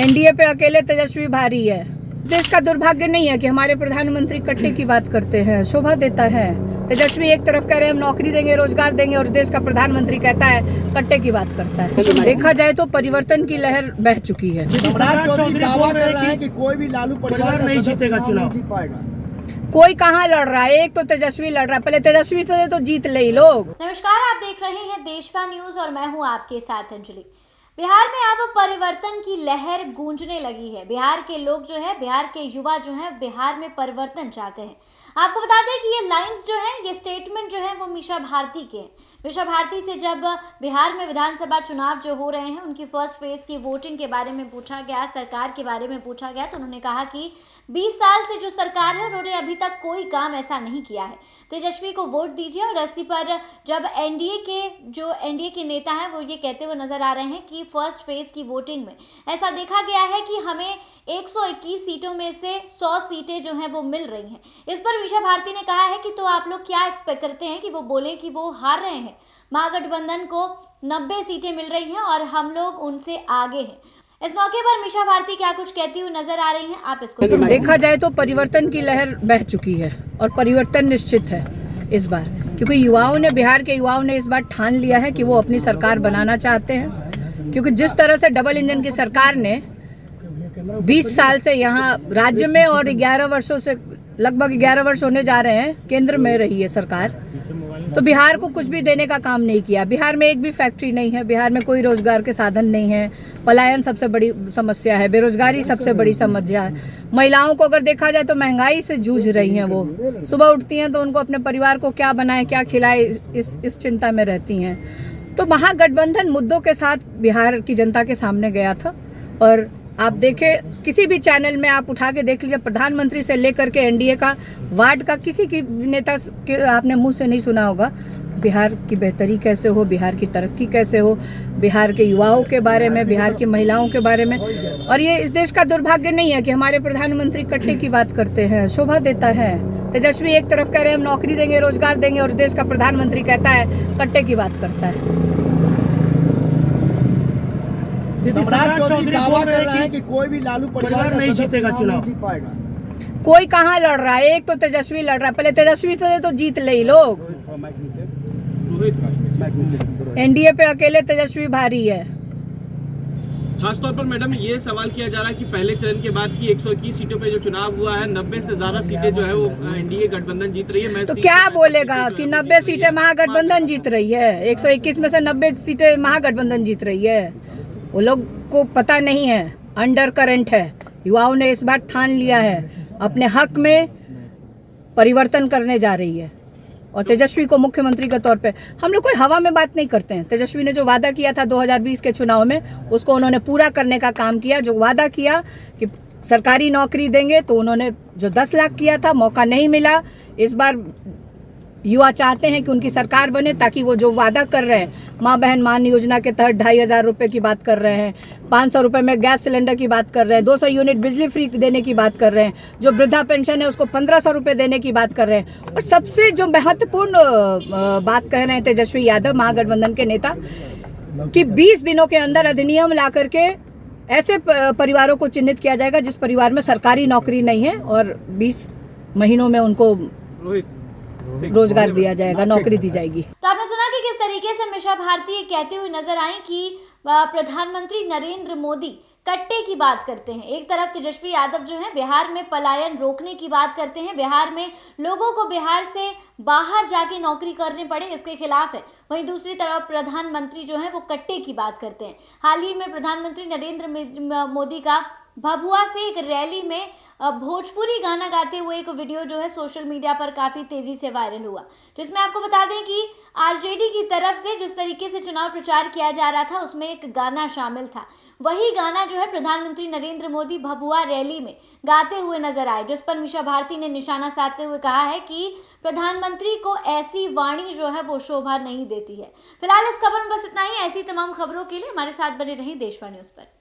NDA पे अकेले तेजस्वी भारी है। देश का दुर्भाग्य नहीं है कि हमारे प्रधानमंत्री कट्टे की बात करते हैं, शोभा देता है। तेजस्वी एक तरफ कह रहे हैं हम नौकरी देंगे, रोजगार देंगे, और देश का प्रधानमंत्री कहता है कट्टे की बात करता है। देखा जाए तो परिवर्तन की लहर बह चुकी है। सम्राट चौधरी दावा कर रहा है कि कोई भी लालू परिवार नहीं जीतेगा चुनाव, नहीं पाएगा। कोई कहाँ लड़ रहा है, एक तो तेजस्वी लड़ रहा है। पहले तेजस्वी से तो जीत ले लोग। नमस्कार, आप देख रहे हैं देशवा न्यूज और मैं हूं आपके साथ अंजलि। बिहार में अब परिवर्तन की लहर गूंजने लगी है। बिहार के लोग जो है, बिहार के युवा जो है, बिहार में परिवर्तन चाहते हैं। आपको बता दें कि ये लाइंस जो है, ये स्टेटमेंट जो है वो मीशा भारती के हैं। मीशा भारती से जब बिहार में विधानसभा चुनाव जो हो रहे हैं, उनकी फर्स्ट फेज की वोटिंग के बारे में पूछा गया, सरकार के बारे में पूछा गया, तो उन्होंने कहा कि 20 साल से जो सरकार है उन्होंने अभी तक कोई काम ऐसा नहीं किया है। तेजस्वी को वोट दीजिए। और 80 पर जब एनडीए के नेता हैं वो ये कहते हुए नजर आ रहे हैं कि फर्स्ट फेज की वोटिंग में ऐसा देखा गया है कि हमें 121 सीटों में से 100 सीटें जो हैं वो मिल रही हैं। इस पर मीशा भारती ने कहा है कि तो आप लोग क्या एक्सपेक्ट करते हैं कि वो बोले कि वो हार रहे हैं। महागठबंधन को 90 सीटें मिल रही हैं और हम लोग उनसे आगे हैं। इस मौके पर मीशा भारती क्या कुछ कहती हुई नजर आ रही हैं, आप इसको देखा जाए तो परिवर्तन की लहर बह चुकी है और परिवर्तन निश्चित है इस बार, क्योंकि बिहार के युवाओं ने इस बार ठान लिया है कि वो अपनी सरकार बनाना चाहते हैं। क्योंकि जिस तरह से डबल इंजन की सरकार ने 20 साल से यहाँ राज्य में और 11 वर्षों से, लगभग 11 वर्ष होने जा रहे हैं, केंद्र में रही है सरकार, तो बिहार को कुछ भी देने का काम नहीं किया। बिहार में एक भी फैक्ट्री नहीं है, बिहार में कोई रोजगार के साधन नहीं है, पलायन सबसे बड़ी समस्या है, बेरोजगारी सबसे बड़ी समस्या है। महिलाओं को अगर देखा जाए तो महंगाई से जूझ रही हैं। वो सुबह उठती हैं तो उनको अपने परिवार को क्या बनाए, क्या खिलाए, इस चिंता में रहती हैं। तो महागठबंधन मुद्दों के साथ बिहार की जनता के सामने गया था। और आप देखें, किसी भी चैनल में आप उठा के देख लीजिए, प्रधानमंत्री से लेकर के एनडीए का, वार्ड का, किसी की नेता के आपने मुंह से नहीं सुना होगा बिहार की बेहतरी कैसे हो, बिहार की तरक्की कैसे हो, बिहार के युवाओं के बारे में, बिहार की महिलाओं के बारे में। और ये इस देश का दुर्भाग्य नहीं है कि हमारे प्रधानमंत्री कट्टे की बात करते हैं, शोभा देता है। तेजस्वी एक तरफ कह रहे हैं हम नौकरी देंगे, रोजगार देंगे, और देश का प्रधानमंत्री कहता है कट्टे की बात करता है। सम्राट चौधरी दावा कर रहा है कि कोई भी लालू परिवार नहीं जीतेगा चुनाव, नहीं पाएगा। कोई कहाँ लड़ रहा है, एक तो तेजस्वी लड़ रहा है। पहले तेजस्वी से तो जीत ले लोग। एनडीए पे अकेले तेजस्वी भारी है। खासतौर पर मैडम ये सवाल किया जा रहा है कि पहले चरण के बाद की 121 सीटों पे जो चुनाव हुआ है, 90 से ज्यादा सीटें जो है वो एनडीए गठबंधन जीत रही है। तो क्या बोलेगा कि 90 सीटें महागठबंधन जीत रही है? 121 में से 90 सीटें महागठबंधन जीत रही है। वो लोग को पता नहीं है, अंडर करंट है। युवाओं ने इस बार ठान लिया है, अपने हक में परिवर्तन करने जा रही है। और तेजस्वी को मुख्यमंत्री के तौर पे, हम लोग कोई हवा में बात नहीं करते हैं। तेजस्वी ने जो वादा किया था 2020 के चुनाव में, उसको उन्होंने पूरा करने का काम किया। जो वादा किया कि सरकारी नौकरी देंगे, तो उन्होंने जो 10 लाख किया था, मौका नहीं मिला। इस बार युवा चाहते हैं कि उनकी सरकार बने, ताकि वो जो वादा कर रहे हैं, माँ बहन मान योजना के तहत 2,500 रुपये की बात कर रहे हैं, 500 रुपये में गैस सिलेंडर की बात कर रहे हैं, 200 यूनिट बिजली फ्री देने की बात कर रहे हैं, जो वृद्धा पेंशन है उसको 1,500 रुपये देने की बात कर रहे हैं। और सबसे जो महत्वपूर्ण बात कह रहे हैं तेजस्वी यादव, महागठबंधन के नेता, कि 20 दिनों के अंदर अधिनियम ला करके ऐसे परिवारों को चिन्हित किया जाएगा जिस परिवार में सरकारी नौकरी नहीं है, और 20 महीनों में उनको रोजगार दिया जाएगा, नौकरी दी जाएगी। तो आपने सुना कि किस तरीके से मीशा भारती ये कहती हुई नजर आई कि प्रधानमंत्री नरेंद्र मोदी कट्टे की बात करते हैं। एक तरफ तेजस्वी यादव जो है बिहार में पलायन रोकने की बात करते हैं, बिहार में लोगों को बिहार से बाहर जाके नौकरी करने पड़े, इसके खिलाफ है। वहीं दूसरी तरफ प्रधानमंत्री जो है वो कट्टे की बात करते हैं। हाल ही में प्रधानमंत्री नरेंद्र मोदी का भभुआ से एक रैली में भोजपुरी गाना गाते हुए एक वीडियो जो है सोशल मीडिया पर काफ़ी तेज़ी से वायरल हुआ, जिसमें आपको बता दें कि आरजेडी की तरफ से जिस तरीके से चुनाव प्रचार किया जा रहा था, उसमें एक गाना शामिल था। वही गाना जो है प्रधानमंत्री नरेंद्र मोदी भभुआ रैली में गाते हुए नजर आए, जिस पर मीशा भारती ने निशाना साधते हुए कहा है कि प्रधानमंत्री को ऐसी वाणी जो है वो शोभा नहीं देती है। फिलहाल इस खबर में बस इतना ही। ऐसी तमाम खबरों के लिए हमारे साथ बने रहिए देशवा न्यूज़ पर।